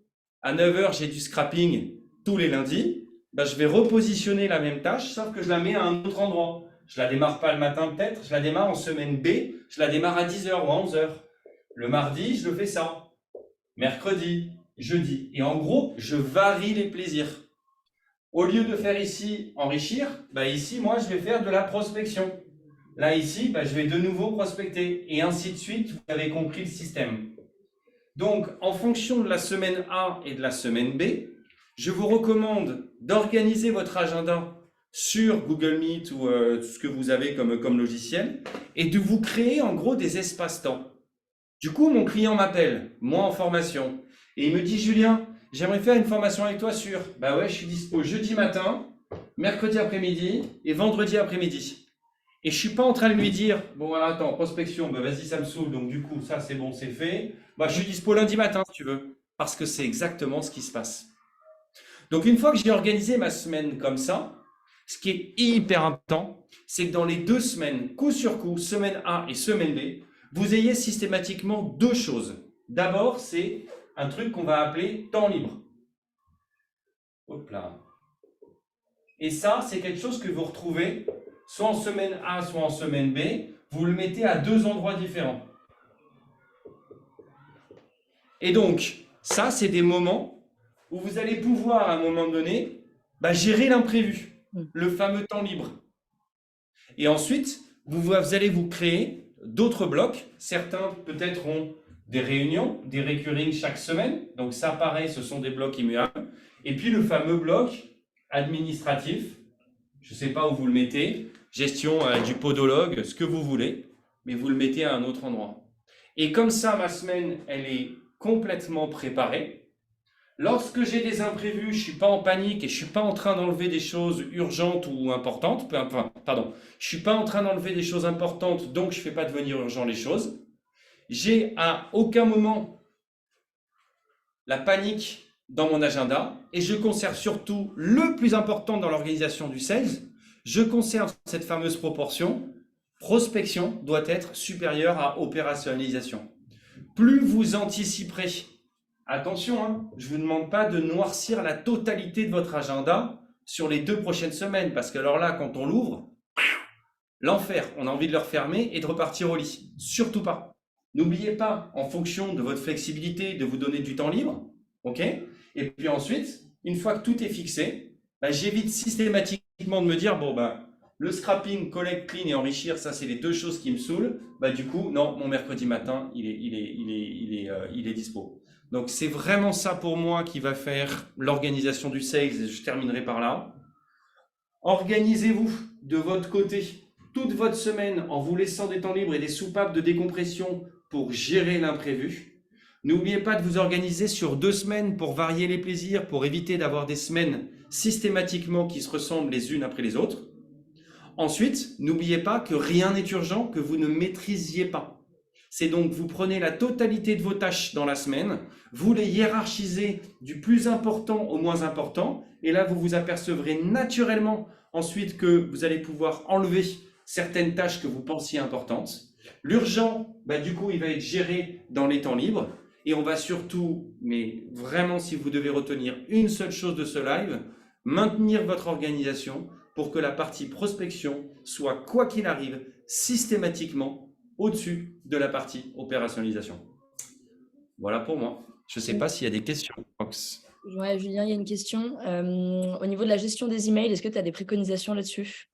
à 9 h, j'ai du scrapping tous les lundis. Je vais repositionner la même tâche, sauf que je la mets à un autre endroit. Je ne la démarre pas le matin peut-être, je la démarre en semaine B, je la démarre à 10 h ou à 11 h. Le mardi, je le fais ça. Mercredi, jeudi. Et en gros, je varie les plaisirs. Au lieu de faire ici enrichir, ici, moi, je vais faire de la prospection. Là, ici, je vais de nouveau prospecter. Et ainsi de suite, vous avez compris le système. Donc, en fonction de la semaine A et de la semaine B, je vous recommande d'organiser votre agenda sur Google Meet ou ce que vous avez comme logiciel et de vous créer en gros des espaces-temps. Du coup, mon client m'appelle, moi en formation, et il me dit « Julien, j'aimerais faire une formation avec toi sur… » Ouais, je suis dispo jeudi matin, mercredi après-midi et vendredi après-midi. Et je ne suis pas en train de lui dire « Bon, voilà, attends, prospection, vas-y, ça me saoule, donc du coup, ça c'est bon, c'est fait. Je suis dispo lundi matin si tu veux. » Parce que c'est exactement ce qui se passe. Donc, une fois que j'ai organisé ma semaine comme ça, ce qui est hyper important, c'est que dans les 2 semaines, coup sur coup, semaine A et semaine B, vous ayez systématiquement 2 choses. D'abord, c'est un truc qu'on va appeler temps libre. Hop là. Et ça, c'est quelque chose que vous retrouvez soit en semaine A, soit en semaine B. Vous le mettez à 2 endroits différents. Et donc, ça, c'est des moments où vous allez pouvoir, à un moment donné, gérer l'imprévu, le fameux temps libre. Et ensuite, vous allez vous créer d'autres blocs. Certains, peut-être, ont des réunions, des recurring chaque semaine. Donc, ça, pareil, ce sont des blocs immuables. Et puis, le fameux bloc administratif. Je ne sais pas où vous le mettez. Gestion du podologue, ce que vous voulez. Mais vous le mettez à un autre endroit. Et comme ça, ma semaine, elle est complètement préparée. Lorsque j'ai des imprévus, je ne suis pas en panique et je ne suis pas en train d'enlever des choses urgentes ou importantes. Je ne suis pas en train d'enlever des choses importantes, donc je ne fais pas devenir urgent les choses. J'ai à aucun moment la panique dans mon agenda et je conserve surtout le plus important dans l'organisation du sales. Je conserve cette fameuse proportion. Prospection doit être supérieure à opérationnalisation. Plus vous anticiperez. Attention, je ne vous demande pas de noircir la totalité de votre agenda sur les 2 prochaines semaines, parce que alors là, quand on l'ouvre, l'enfer, on a envie de le refermer et de repartir au lit. Surtout pas. N'oubliez pas, en fonction de votre flexibilité, de vous donner du temps libre, ok? Et puis ensuite, une fois que tout est fixé, j'évite systématiquement de me dire, le scrapping, collect, clean et enrichir, ça c'est les 2 choses qui me saoulent. Du coup, non, mon mercredi matin, il est dispo. Donc, c'est vraiment ça pour moi qui va faire l'organisation du sales et je terminerai par là. Organisez-vous de votre côté toute votre semaine en vous laissant des temps libres et des soupapes de décompression pour gérer l'imprévu. N'oubliez pas de vous organiser sur 2 semaines pour varier les plaisirs, pour éviter d'avoir des semaines systématiquement qui se ressemblent les unes après les autres. Ensuite, n'oubliez pas que rien n'est urgent que vous ne maîtrisiez pas. C'est donc, vous prenez la totalité de vos tâches dans la semaine, vous les hiérarchisez du plus important au moins important, et là, vous vous apercevrez naturellement ensuite que vous allez pouvoir enlever certaines tâches que vous pensiez importantes. L'urgent, du coup, il va être géré dans les temps libres, et on va surtout, mais vraiment, si vous devez retenir une seule chose de ce live, maintenir votre organisation pour que la partie prospection soit, quoi qu'il arrive, systématiquement au-dessus de la partie opérationnalisation. Voilà pour moi. Je ne sais pas s'il y a des questions, Fox. Ouais, Julien, il y a une question. Au niveau de la gestion des emails, est-ce que tu as des préconisations là-dessus?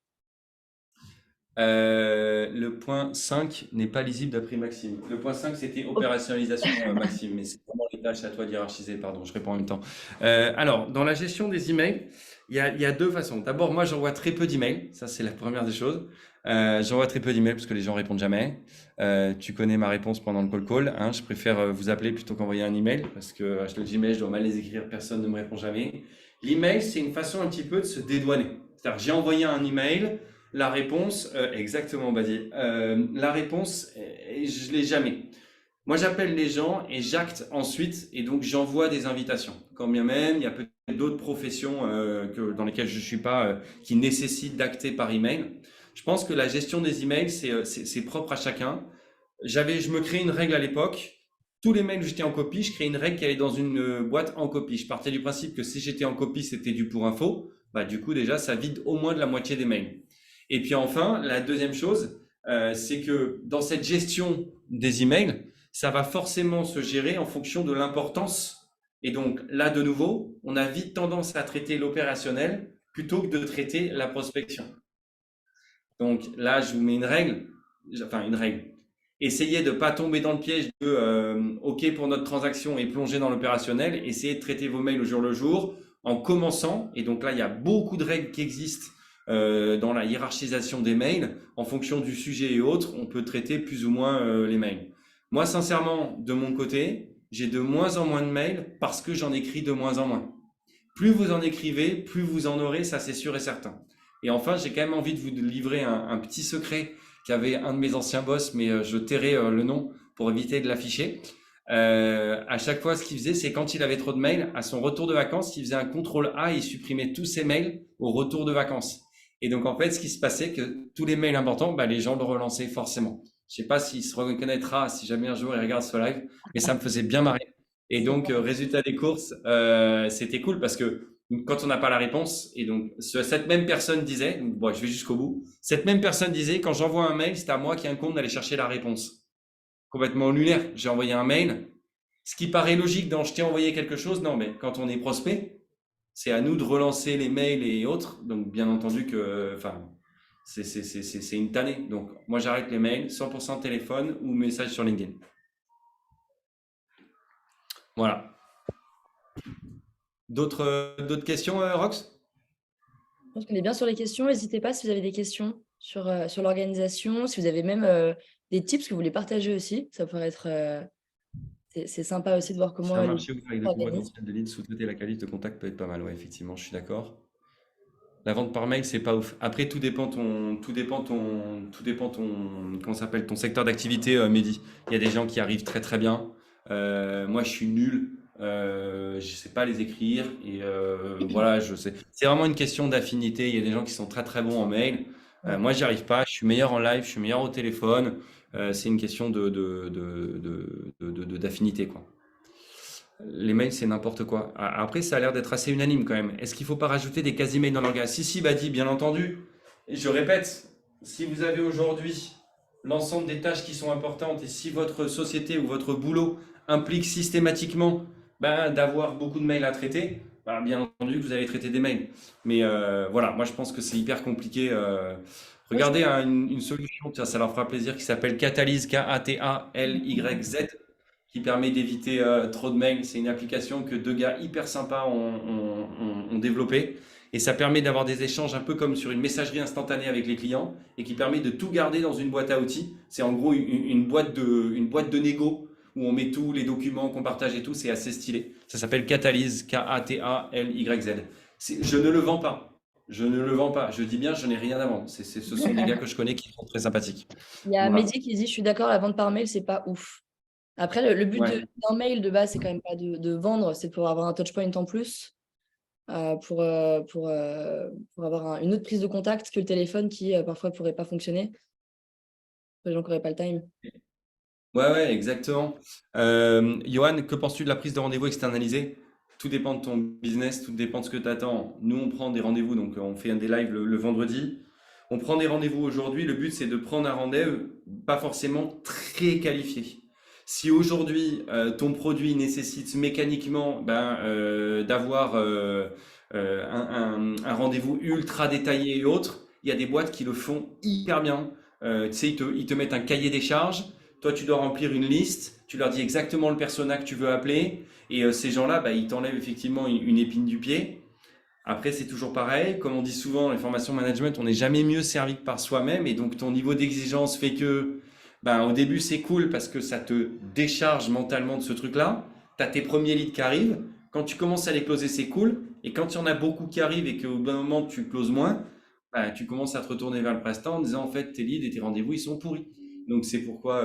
Le point 5 n'est pas lisible d'après Maxime. Le point 5, c'était opérationnalisation, Maxime, mais c'est vraiment les tâches à toi d'hiérarchiser. Pardon, je réponds en même temps. Alors, dans la gestion des emails, il y a deux façons. D'abord, moi, j'envoie très peu d'emails. Ça, c'est la première des choses. J'envoie très peu d'emails parce que les gens répondent jamais. Tu connais ma réponse pendant le call, hein. Je préfère vous appeler plutôt qu'envoyer un email parce que le Gmail, je dois mal les écrire, personne ne me répond jamais. L'email, c'est une façon un petit peu de se dédouaner. C'est-à-dire, j'ai envoyé un email. La réponse, exactement, Badi. La réponse, je l'ai jamais. Moi, j'appelle les gens et j'acte ensuite, et donc j'envoie des invitations. Quand bien même, il y a peut-être d'autres professions dans lesquelles je ne suis pas, qui nécessitent d'acter par email. Je pense que la gestion des emails, c'est propre à chacun. Je me créais une règle à l'époque. Tous les mails où j'étais en copie, je créais une règle qui allait dans une boîte en copie. Je partais du principe que si j'étais en copie, c'était du pour info. Du coup, déjà, ça vide au moins de la moitié des mails. Et puis enfin, la deuxième chose, c'est que dans cette gestion des emails, ça va forcément se gérer en fonction de l'importance. Et donc là, de nouveau, on a vite tendance à traiter l'opérationnel plutôt que de traiter la prospection. Donc là, je vous mets une règle. Essayez de ne pas tomber dans le piège de OK pour notre transaction et plonger dans l'opérationnel. Essayez de traiter vos mails au jour le jour en commençant. Et donc là, il y a beaucoup de règles qui existent dans la hiérarchisation des mails. En fonction du sujet et autres, on peut traiter plus ou moins les mails. Moi, sincèrement, de mon côté, j'ai de moins en moins de mails parce que j'en écris de moins en moins. Plus vous en écrivez, plus vous en aurez, ça c'est sûr et certain. Et enfin, j'ai quand même envie de vous livrer un petit secret qu'avait un de mes anciens boss, mais je tairai le nom pour éviter de l'afficher. À chaque fois, ce qu'il faisait, c'est quand il avait trop de mails, à son retour de vacances, il faisait un CTRL A et il supprimait tous ses mails au retour de vacances. Et donc, en fait, ce qui se passait, que tous les mails importants, les gens le relançaient forcément. Je sais pas s'il se reconnaîtra si jamais un jour il regarde ce live, mais ça me faisait bien marrer. Et donc, résultat des courses, c'était cool parce que quand on n'a pas la réponse, et donc cette même personne disait, bon, je vais jusqu'au bout, cette même personne disait, quand j'envoie un mail, c'est à moi qui incombe d'aller chercher la réponse. Complètement lunaire. J'ai envoyé un mail. Ce qui paraît logique dans je t'ai envoyé quelque chose, non, mais quand on est prospect, c'est à nous de relancer les mails et autres. Donc, bien entendu que, c'est une tannée. Donc, moi, j'arrête les mails, 100% téléphone ou message sur LinkedIn. Voilà. D'autres questions, Rox? Je pense qu'on est bien sur les questions. N'hésitez pas si vous avez des questions sur l'organisation, si vous avez même des tips que vous voulez partager aussi. Ça pourrait être... c'est sympa aussi de voir comment... Sur un marché ouvert avec de gros potentiel de leads, sous-traiter la qualité de contact peut être pas mal. Ouais, effectivement, je suis d'accord. La vente par mail, c'est pas ouf. Après, tout dépend comment s'appelle ton secteur d'activité, Mehdi. Il y a des gens qui arrivent très très bien. Moi, je suis nul. Je sais pas les écrire et voilà, je sais. C'est vraiment une question d'affinité. Il y a des gens qui sont très très bons en mail. Moi, j'y arrive pas. Je suis meilleur en live, je suis meilleur au téléphone. C'est une question d'affinité, quoi. Les mails, c'est n'importe quoi. Après, ça a l'air d'être assez unanime quand même. Est-ce qu'il ne faut pas rajouter des quasi-mails dans l'orga? Si, Badi, bien entendu. Et je répète, si vous avez aujourd'hui l'ensemble des tâches qui sont importantes et si votre société ou votre boulot implique systématiquement d'avoir beaucoup de mails à traiter, bien entendu que vous allez traiter des mails. Mais voilà, moi je pense que c'est hyper compliqué. Regardez une solution, ça leur fera plaisir, qui s'appelle Catalyse, K-A-T-A-L-Y-Z, qui permet d'éviter trop de mails. C'est une application que deux gars hyper sympas ont développée. Et ça permet d'avoir des échanges un peu comme sur une messagerie instantanée avec les clients et qui permet de tout garder dans une boîte à outils. C'est en gros une boîte de négo où on met tous les documents qu'on partage et tout. C'est assez stylé. Ça s'appelle Catalyse, K-A-T-A-L-Y-Z. Je ne le vends pas. Je ne le vends pas. Je dis bien, je n'ai rien à vendre. Ce sont des gars que je connais qui sont très sympathiques. Il y a Voilà. Mehdi qui dit, je suis d'accord, la vente par mail, c'est pas ouf. Après, le but Ouais. d'un mail de base, c'est quand même pas de vendre, c'est pour avoir un touchpoint en plus, pour avoir une autre prise de contact que le téléphone qui parfois pourrait pas fonctionner pour les gens qui n'auraient pas le time. Ouais, exactement. Johan, que penses-tu de la prise de rendez-vous externalisée? Tout dépend de ton business, tout dépend de ce que tu attends. Nous, on prend des rendez-vous, donc on fait des lives le vendredi. On prend des rendez-vous aujourd'hui. Le but, c'est de prendre un rendez-vous pas forcément très qualifié. Si aujourd'hui, ton produit nécessite mécaniquement d'avoir un rendez-vous ultra détaillé et autres, il y a des boîtes qui le font hyper bien. Tu sais, ils te mettent un cahier des charges. Toi, tu dois remplir une liste, tu leur dis exactement le persona que tu veux appeler, et ces gens-là, ils t'enlèvent effectivement une épine du pied. Après, c'est toujours pareil, comme on dit souvent dans les formations management, on n'est jamais mieux servi que par soi-même, et donc ton niveau d'exigence fait que, au début, c'est cool parce que ça te décharge mentalement de ce truc-là. Tu as tes premiers leads qui arrivent, quand tu commences à les closer, c'est cool, et quand il y en a beaucoup qui arrivent et qu'au bout d'un moment, tu closes moins, tu commences à te retourner vers le prestat en disant, en fait, tes leads et tes rendez-vous, ils sont pourris. Donc c'est pourquoi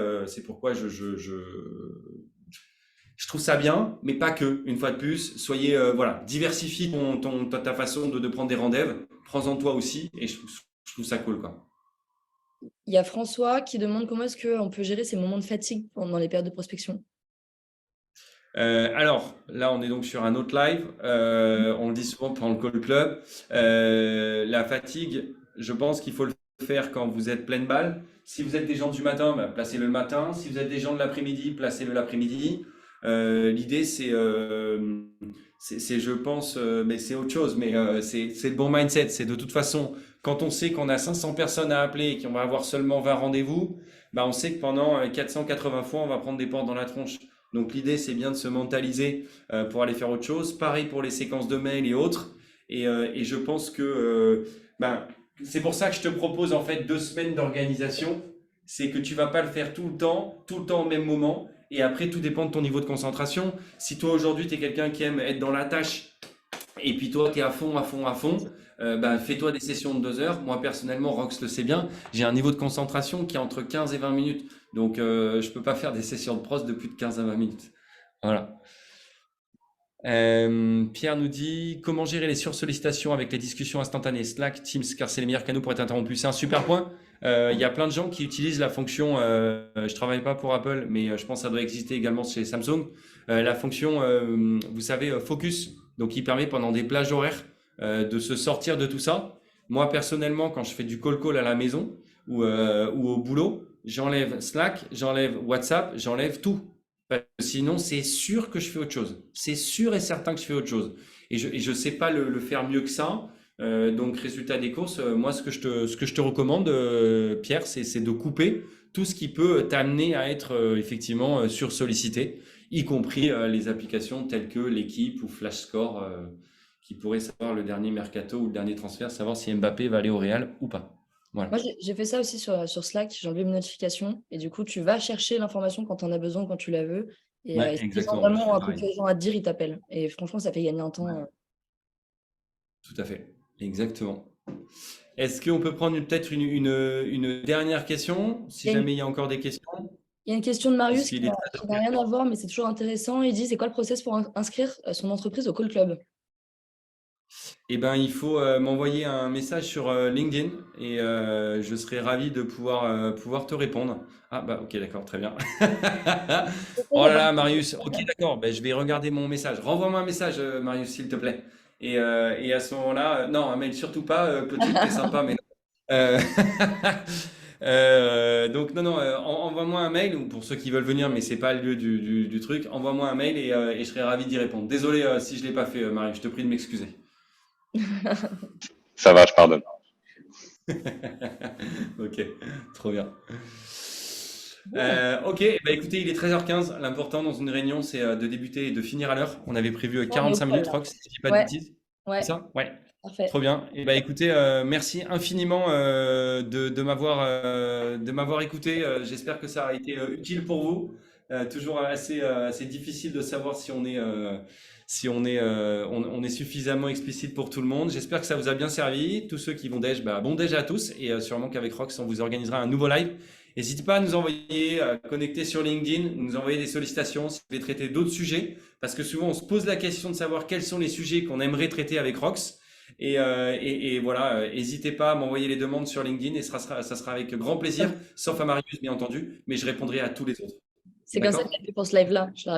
je trouve ça bien, mais pas que. Une fois de plus, soyez voilà, diversifie ta façon de prendre des rendez-vous. Prends-en toi aussi, et je trouve ça cool quoi. Il y a François qui demande comment est-ce qu'on peut gérer ces moments de fatigue pendant les périodes de prospection. Alors là, on est donc sur un autre live. On le dit souvent pendant le call club. La fatigue, je pense qu'il faut le faire quand vous êtes pleine balle. Si vous êtes des gens du matin, placez-le le matin. Si vous êtes des gens de l'après-midi, placez-le l'après-midi. L'idée, je pense, mais c'est autre chose. Mais c'est le bon mindset. C'est de toute façon, quand on sait qu'on a 500 personnes à appeler et qu'on va avoir seulement 20 rendez-vous, on sait que pendant 480 fois, on va prendre des portes dans la tronche. Donc l'idée, c'est bien de se mentaliser pour aller faire autre chose. Pareil pour les séquences de mails et autres. Et je pense que c'est pour ça que je te propose en fait 2 semaines d'organisation. C'est que tu vas pas le faire tout le temps au même moment. Et après, tout dépend de ton niveau de concentration. Si toi aujourd'hui, tu es quelqu'un qui aime être dans la tâche et puis toi, tu es à fond, fais-toi des sessions de 2 heures. Moi, personnellement, Rox le sait bien, j'ai un niveau de concentration qui est entre 15 et 20 minutes. Donc, je peux pas faire des sessions de pros de plus de 15 à 20 minutes. Voilà. Pierre nous dit comment gérer les sursollicitations avec les discussions instantanées Slack, Teams, car c'est les meilleurs canaux pour être interrompu. C'est un super point. Il y a plein de gens qui utilisent la fonction. Je travaille pas pour Apple, mais je pense que ça doit exister également chez Samsung. La fonction, vous savez, Focus, donc qui permet pendant des plages horaires de se sortir de tout ça. Moi personnellement, quand je fais du call à la maison ou au boulot, j'enlève Slack, j'enlève WhatsApp, j'enlève tout. Parce que sinon, c'est sûr que je fais autre chose. C'est sûr et certain que je fais autre chose. Et je ne sais pas le faire mieux que ça. Donc, résultat des courses, moi, ce que je te recommande, Pierre, c'est de couper tout ce qui peut t'amener à être effectivement sursollicité, y compris les applications telles que l'équipe ou FlashScore, qui pourraient savoir le dernier mercato ou le dernier transfert, savoir si Mbappé va aller au Real ou pas. Voilà. Moi, j'ai fait ça aussi sur Slack, j'ai enlevé mes notifications et du coup, tu vas chercher l'information quand tu en as besoin, quand tu la veux. Et Ouais, si tu sens exactement. Je vraiment fais un truc pareil. urgent à te dire, ils t'appellent. Et franchement, ça fait gagner un temps. Ouais, tout à fait. Exactement. Est-ce qu'on peut prendre peut-être une dernière question, si Il y a une, jamais il y a encore des questions, il y a une question de Marius qui puisqu'il est n'a rien à voir, mais c'est toujours intéressant. Il dit, c'est quoi le process pour inscrire son entreprise au Call Club? Eh ben, il faut m'envoyer un message sur LinkedIn et je serai ravi de pouvoir te répondre. Ah bah ok, d'accord, très bien. Il Oh y a là pas là, de- Marius, ok, d'accord, ben, je vais regarder mon message. Renvoie-moi un message, Marius, s'il te plaît. Et à ce moment-là, non, un mail surtout pas, Clotilde, t'es sympa, mais non. Euh, donc non, non, envoie-moi un mail, ou pour ceux qui veulent venir, mais c'est pas le lieu du truc, envoie-moi un mail et je serai ravi d'y répondre. Désolé si je l'ai pas fait, Marius, je te prie de m'excuser. Ça va, je pardonne. Ok, trop bien. Ok, bah écoutez, il est 13h15. L'important dans une réunion, c'est de débuter et de finir à l'heure. On avait prévu On est au 45 col, minutes, là. Rox, si je dis pas de Ouais, bêtises. C'est ouais, ça? Ouais. parfait. Trop bien. Et bah écoutez, merci infiniment de m'avoir écouté. J'espère que ça a été utile pour vous. Toujours assez difficile de savoir si on est suffisamment explicite pour tout le monde. J'espère que ça vous a bien servi. Tous ceux qui vont déj, bon déj à tous. Et sûrement qu'avec Rox, on vous organisera un nouveau live. N'hésitez pas à nous envoyer, connecter sur LinkedIn, nous envoyer des sollicitations si vous voulez traiter d'autres sujets. Parce que souvent, on se pose la question de savoir quels sont les sujets qu'on aimerait traiter avec Rox. Et voilà, n'hésitez pas à m'envoyer les demandes sur LinkedIn et ça sera avec grand plaisir, sauf à Marius, bien entendu, mais je répondrai à tous les autres. C'est comme ça D'accord? que j'ai fait pour ce live-là. Je l'aurais